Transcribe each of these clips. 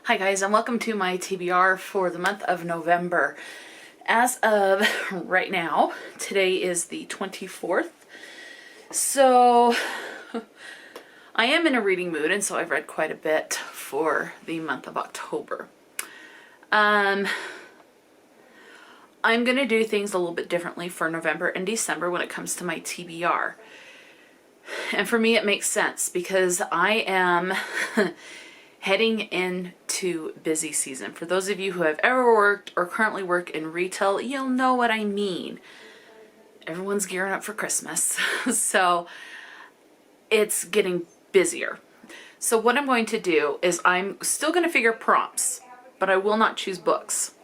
Hi guys, and welcome to my TBR for the month of November. As of right now, today is the 24th, so I am in a reading mood, and so I've read quite a bit for the month of October. I'm going to do things a little bit differently for November and December when it comes to my TBR. And for me it makes sense because I am heading into busy season. For those of you who have ever worked or currently work in retail, you'll know what I mean. Everyone's gearing up for Christmas, so it's getting busier. So what I'm going to do is I'm still going to figure prompts, but I will not choose books.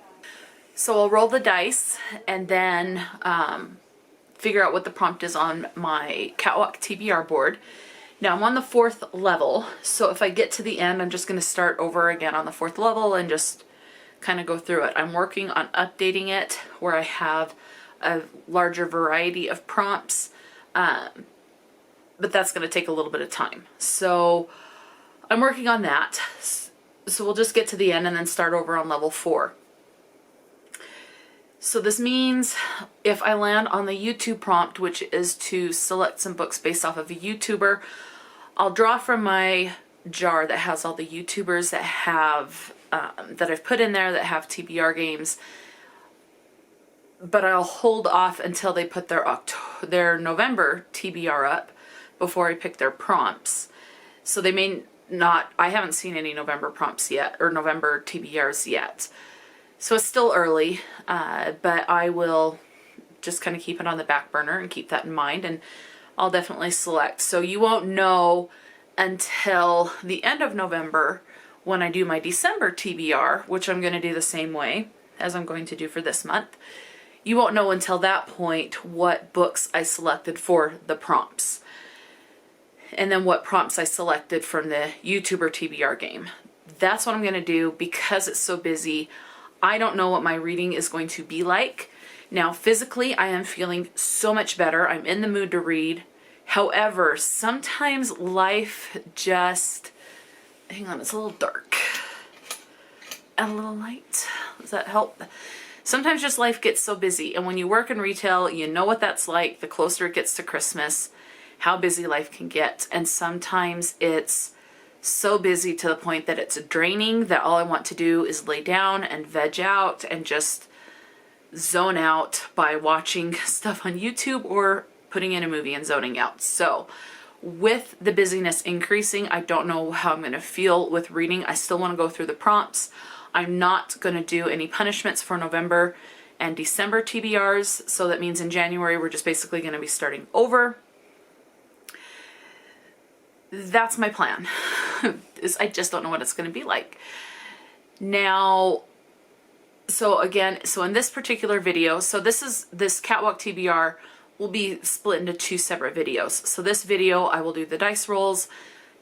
So I'll roll the dice and then figure out what the prompt is on my Cat Walk TBR board. Now I'm on the 4th level, so if I get to the end, I'm just going to start over again on the 4th level and just kind of go through it. I'm working on updating it where I have a larger variety of prompts, but that's going to take a little bit of time. So I'm working on that. So we'll just get to the end and then start over on level 4. So this means if I land on the YouTube prompt, which is to select some books based off of a YouTuber, I'll draw from my jar that has all the YouTubers that have, that I've put in there that have TBR games, but I'll hold off until they put their November TBR up before I pick their prompts. So they may not, I haven't seen any November prompts yet, or November TBRs yet. So it's still early, but I will just kind of keep it on the back burner and keep that in mind, and I'll definitely select. So you won't know until the end of November when I do my December TBR, which I'm going to do the same way as I'm going to do for this month. You won't know until that point what books I selected for the prompts, and then what prompts I selected from the YouTuber TBR game. That's what I'm going to do because it's so busy. I don't know what my reading is going to be like. Now, physically, I am feeling so much better. I'm in the mood to read. However, sometimes life just... Hang on, it's a little dark. Add a little light. Does that help? Sometimes just life gets so busy. And when you work in retail, you know what that's like. The closer it gets to Christmas, how busy life can get. And sometimes it's so busy to the point that it's draining, that all I want to do is lay down and veg out and just zone out by watching stuff on YouTube or putting in a movie and zoning out. So with the busyness increasing, I don't know how I'm going to feel with reading. I still want to go through the prompts. I'm not going to do any punishments for November and December TBRs. So that means in January, we're just basically going to be starting over. That's my plan. I just don't know what it's going to be like. Now, so again, so in this particular video, so this Catwalk TBR will be split into 2 separate videos. So this video, I will do the dice rolls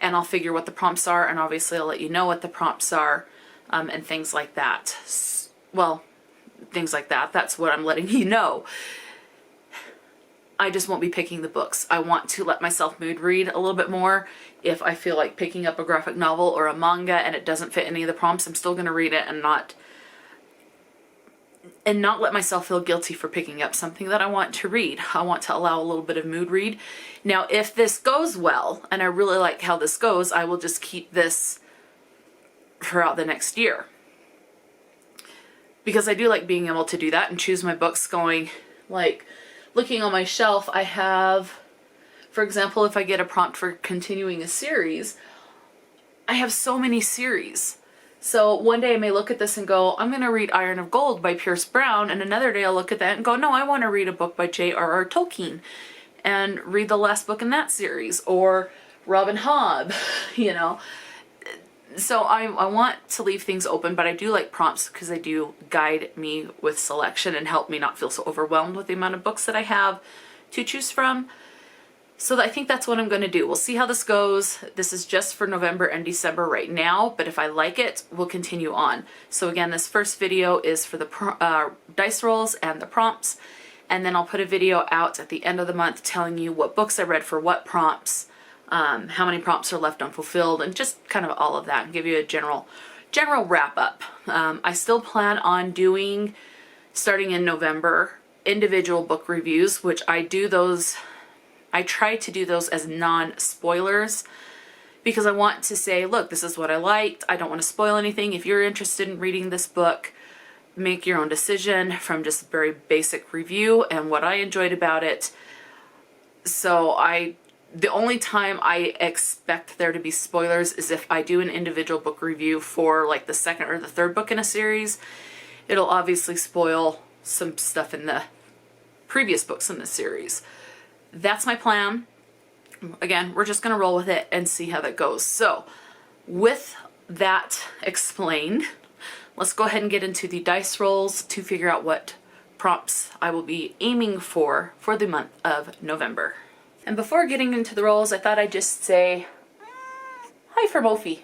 and I'll figure what the prompts are, and obviously I'll let you know what the prompts are, and things like that. Well, things like that. That's what I'm letting you know. I just won't be picking the books. I want to let myself mood read a little bit more. If I feel like picking up a graphic novel or a manga and it doesn't fit any of the prompts, I'm still going to read it and not let myself feel guilty for picking up something that I want to read. I want to allow a little bit of mood read. Now, if this goes well, and I really like how this goes, I will just keep this throughout the next year. Because I do like being able to do that and choose my books going, like, looking on my shelf, I have, for example, if I get a prompt for continuing a series, I have so many series. So one day I may look at this and go, I'm going to read Iron of Gold by Pierce Brown, and another day I'll look at that and go, no, I want to read a book by J.R.R. Tolkien and read the last book in that series, or Robin Hobb, you know. So I want to leave things open, but I do like prompts because they do guide me with selection and help me not feel so overwhelmed with the amount of books that I have to choose from. So I think that's what I'm going to do. We'll see how this goes. This is just for November and December right now, but if I like it, we'll continue on. So again, this first video is for the dice rolls and the prompts, and then I'll put a video out at the end of the month telling you what books I read for what prompts, how many prompts are left unfulfilled, and just kind of all of that, and give you a general general wrap up. I still plan on doing, starting in November, individual book reviews, which I try to do those as non-spoilers, because I want to say, look, this is what I liked. I don't want to spoil anything. If you're interested in reading this book, make your own decision from just a very basic review and what I enjoyed about it. So the only time I expect there to be spoilers is if I do an individual book review for like the second or the third book in a series. It'll obviously spoil some stuff in the previous books in the series. That's my plan. Again, we're just going to roll with it and see how that goes. So with that explained, let's go ahead and get into the dice rolls to figure out what prompts I will be aiming for the month of November. And before getting into the rolls, I thought I'd just say hi for Mophie.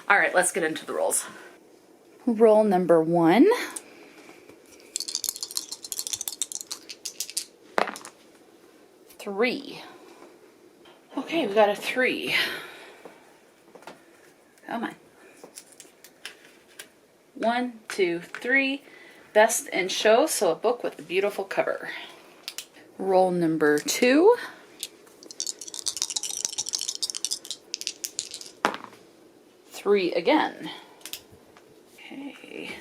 All right, let's get into the rolls. Roll number 1. Three. Okay, we got a 3. Come on. 1, 2, 3. Best in show, so a book with a beautiful cover. Roll number 2. 3 again. Okay.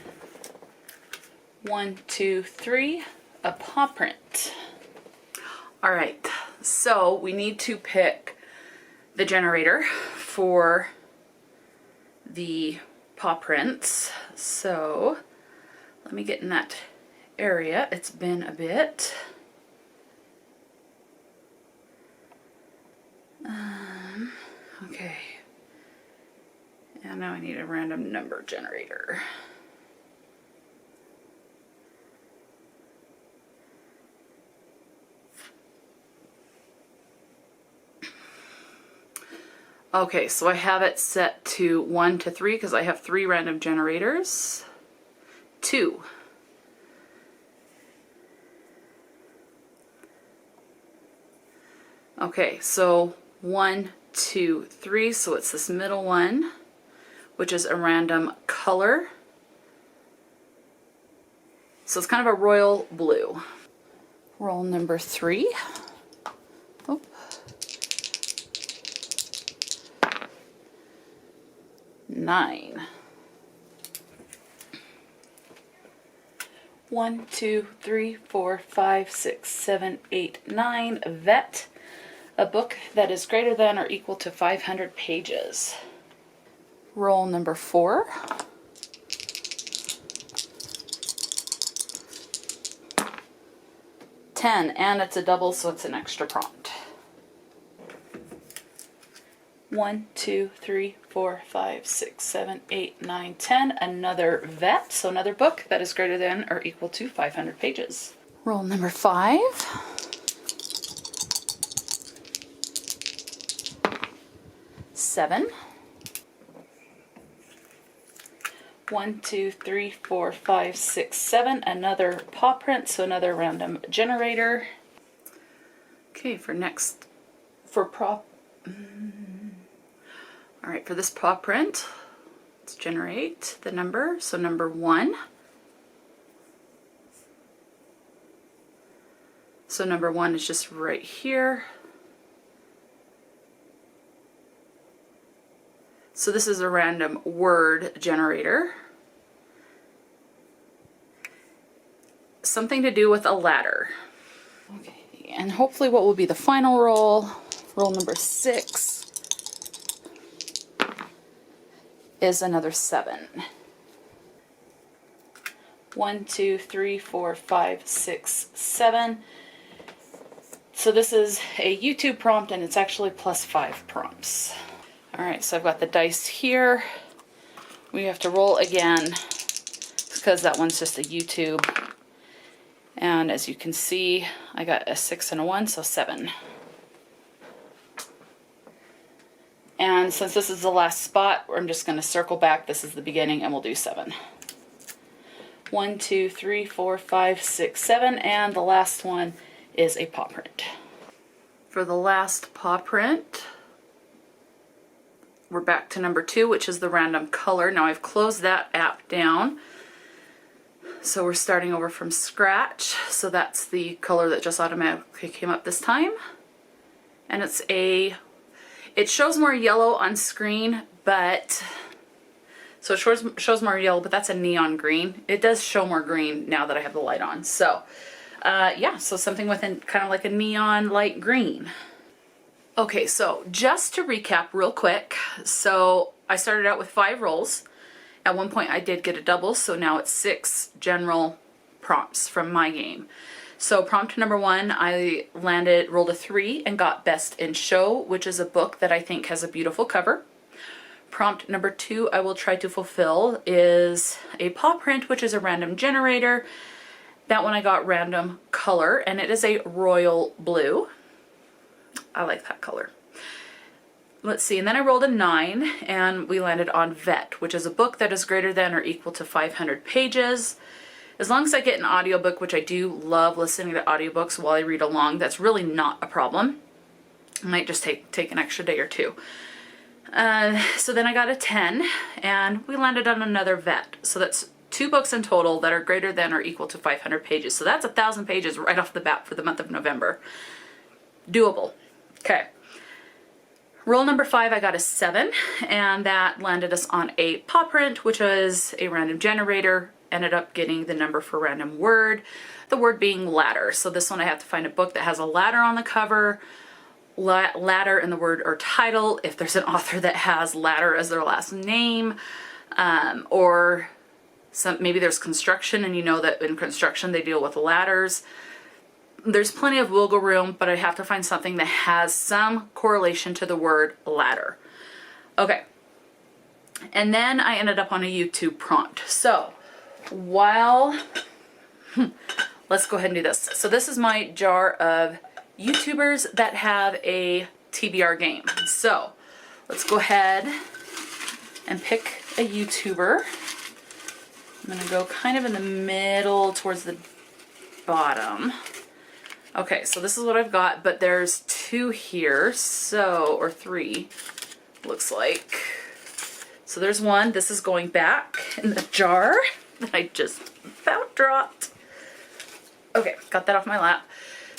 1, 2, 3. A paw print. All right, so we need to pick the generator for the paw prints. So let me get in that area. It's been a bit. Okay. And now I need a random number generator. Okay, so I have it set to 1 to 3 because I have 3 random generators. 2. Okay, so 1, 2, 3, so it's this middle one, which is a random color. So it's kind of a royal blue. Roll number 3. Oh. 9. 1, 2, 3, 4, 5, 6, 7, 8, 9. Vet. A book that is greater than or equal to 500 pages. Roll number 4. 10, and it's a double, so it's an extra prompt. 1, 2, 3, 4, 5, 6, 7, 8, 9, 10. Another vet, so another book that is greater than or equal to 500 pages. Roll number 5. 7. 1, 2, 3, 4, 5, 6, 7. Another paw print, so another random generator. Okay, for all right, for this paw print, let's generate the number. So number 1. So number 1 is just right here. So this is a random word generator. Something to do with a ladder. Okay, and hopefully what will be the final roll, roll number 6, is another 7. 1, 2, 3, 4, 5, 6, 7. So this is a YouTube prompt and it's actually +5 prompts. Alright, so I've got the dice here. We have to roll again because that one's just a YouTube. And as you can see, I got a 6 and a 1, so 7. And since this is the last spot, I'm just going to circle back. This is the beginning, and we'll do 7. 1, 2, 3, 4, 5, 6, 7, and the last one is a paw print. For the last paw print, we're back to number 2, which is the random color. Now I've closed that app down. So we're starting over from scratch. So that's the color that just automatically came up this time. And it shows more yellow on screen, but, so it shows more yellow, but that's a neon green. It does show more green now that I have the light on. So, yeah, so something with kind of like a neon light green. Okay, so just to recap real quick. So I started out with 5 rolls. At one point I did get a double, so now it's 6 general prompts from my game. So prompt number 1, I rolled a 3 and got Best in Show, which is a book that I think has a beautiful cover. Prompt number 2 I will try to fulfill is a paw print, which is a random generator. That one I got random color, and it is a royal blue. I like that color. Let's see, and then I rolled a 9 and we landed on Vet, which is a book that is greater than or equal to 500 pages. As long as I get an audiobook, which I do love listening to audiobooks while I read along, that's really not a problem. It might just take an extra day or 2. So then I got a 10 and we landed on another Vet. So that's 2 books in total that are greater than or equal to 500 pages. So that's 1,000 pages right off the bat for the month of November. Doable. Okay. Roll number 5, I got a 7, and that landed us on a paw print, which was a random generator. Ended up getting the number for random word, the word being ladder. So this one I have to find a book that has a ladder on the cover, ladder in the word or title, if there's an author that has ladder as their last name, or maybe there's construction and you know that in construction they deal with ladders. There's plenty of wiggle room, but I have to find something that has some correlation to the word ladder. Okay. And then I ended up on a YouTube prompt. So let's go ahead and do this. So this is my jar of YouTubers that have a TBR game. So let's go ahead and pick a YouTuber. I'm gonna go kind of in the middle towards the bottom. Okay, so this is what I've got, but there's 2 here, so, or 3, looks like. So there's 1, this is going back in the jar that I just about dropped. Okay, got that off my lap.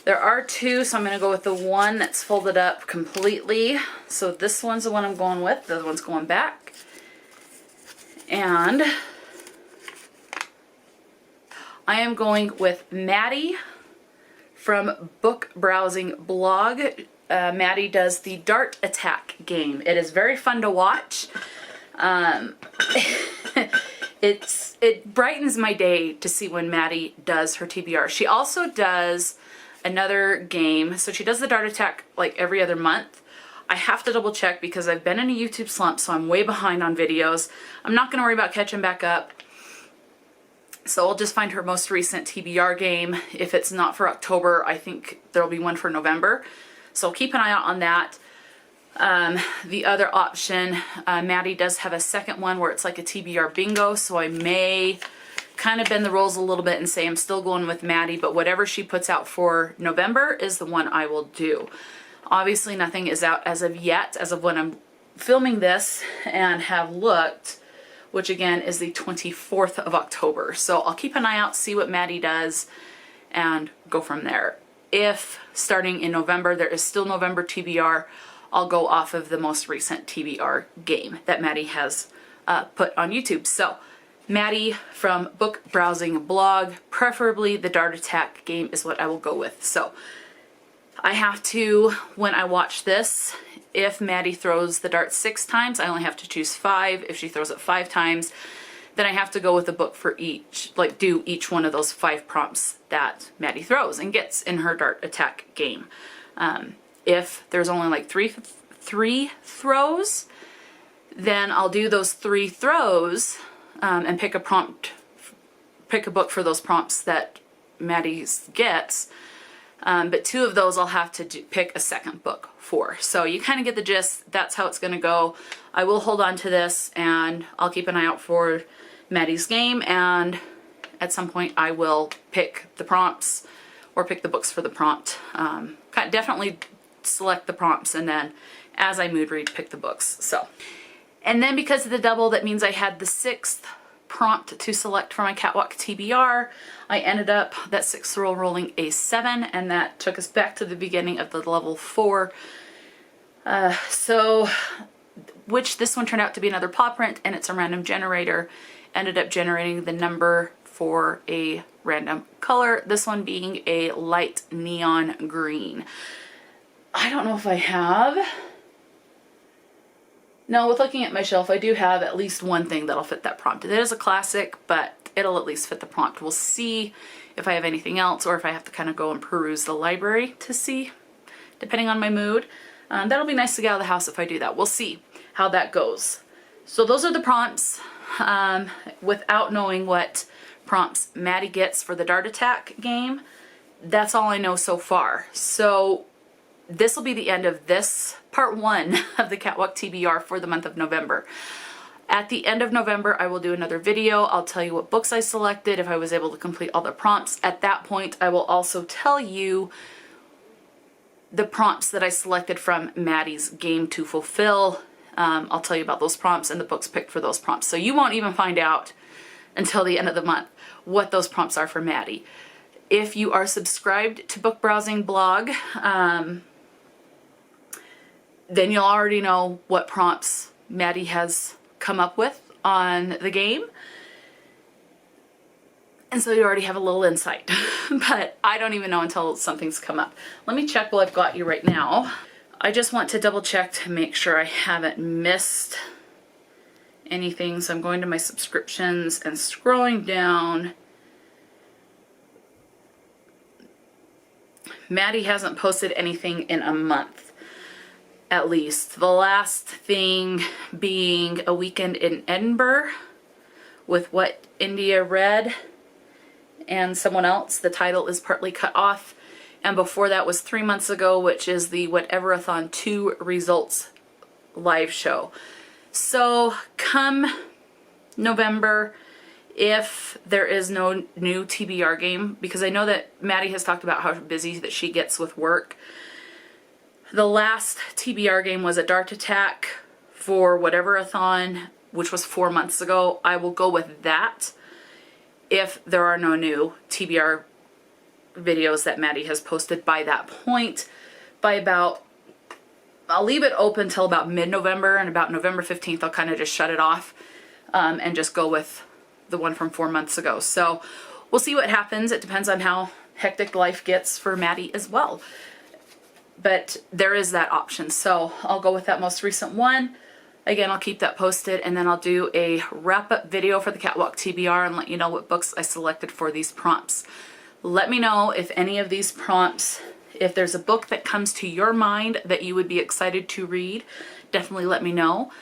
There are 2, so I'm gonna go with the one that's folded up completely. So this one's the one I'm going with, the other one's going back. And I am going with Maddie from Book Browsing Blog. Maddie does the Dart Attack game. It is very fun to watch. It brightens my day to see when Maddie does her TBR. She also does another game. So she does the Dart Attack like every other month. I have to double check because I've been in a YouTube slump, so I'm way behind on videos. I'm not going to worry about catching back up. So I'll just find her most recent TBR game. If it's not for October, I think there'll be one for November. So keep an eye out on that. The other option, Maddie does have a second one where it's like a TBR bingo. So I may kind of bend the rules a little bit and say I'm still going with Maddie, but whatever she puts out for November is the one I will do. Obviously nothing is out as of yet, as of when I'm filming this and have looked, which again is the 24th of October. So I'll keep an eye out, see what Maddie does, and go from there. If starting in November there is still November TBR, I'll go off of the most recent TBR game that Maddie has put on YouTube. So Maddie from Book Browsing Blog, preferably the Dart Attack game is what I will go with. So I have to, when I watch this, if Maddie throws the dart 6 times, I only have to choose 5. If she throws it 5 times, then I have to go with a book for each, like do each one of those 5 prompts that Maddie throws and gets in her Dart Attack game. If there's only like three throws, then I'll do those 3 throws and pick a book for those prompts that Maddie gets. But 2 of those I'll have to pick a second book for. So you kind of get the gist. That's how it's going to go. I will hold on to this and I'll keep an eye out for Maddie's game, and at some point I will pick the prompts or pick the books for the prompt. Definitely select the prompts and then as I mood read, pick the books. So, and then because of the double, that means I had the 6th prompt to select for my Catwalk TBR. I ended up that 6th roll rolling a 7, and that took us back to the beginning of the level 4. Which this one turned out to be another paw print, and it's a random generator. Ended up generating the number for a random color, this one being a light neon green. I don't know if I have. No, with looking at my shelf, I do have at least one thing that'll fit that prompt. It is a classic, but it'll at least fit the prompt. We'll see if I have anything else, or if I have to kind of go and peruse the library to see, depending on my mood. That'll be nice to get out of the house if I do that. We'll see how that goes. So those are the prompts. Without knowing what prompts Maddie gets for the Dart Attack game, that's all I know so far. So this will be the end of this part 1 of the Catwalk TBR for the month of November. At the end of November, I will do another video. I'll tell you what books I selected, if I was able to complete all the prompts. At that point, I will also tell you the prompts that I selected from Maddie's game to fulfill. I'll tell you about those prompts and the books picked for those prompts. So you won't even find out until the end of the month what those prompts are for Maddie. If you are subscribed to Book Browsing Blog, then you'll already know what prompts Maddie has come up with on the game. And so you already have a little insight. But I don't even know until something's come up. Let me check while I've got you right now. I just want to double check to make sure I haven't missed anything. So I'm going to my subscriptions and scrolling down. Maddie hasn't posted anything in a month, at least. The last thing being a weekend in Edinburgh with What India Read and someone else. The title is partly cut off. And before that was 3 months ago, which is the Whateverathon 2 results live show. So come November, if there is no new TBR game, because I know that Maddie has talked about how busy that she gets with work. The last TBR game was a Dart Attack for Whateverathon, which was 4 months ago. I will go with that if there are no new TBR videos that Maddie has posted by that point. By about, I'll leave it open till about mid-November, and about November 15th I'll kind of just shut it off and just go with the one from 4 months ago. So we'll see what happens. It depends on how hectic life gets for Maddie as well. But there is that option. So I'll go with that most recent one. Again, I'll keep that posted, and then I'll do a wrap-up video for the Catwalk TBR and let you know what books I selected for these prompts. Let me know if any of these prompts, if there's a book that comes to your mind that you would be excited to read, definitely let me know.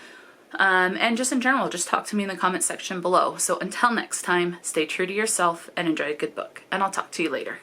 And just in general, just talk to me in the comment section below. So until next time, stay true to yourself and enjoy a good book. And I'll talk to you later.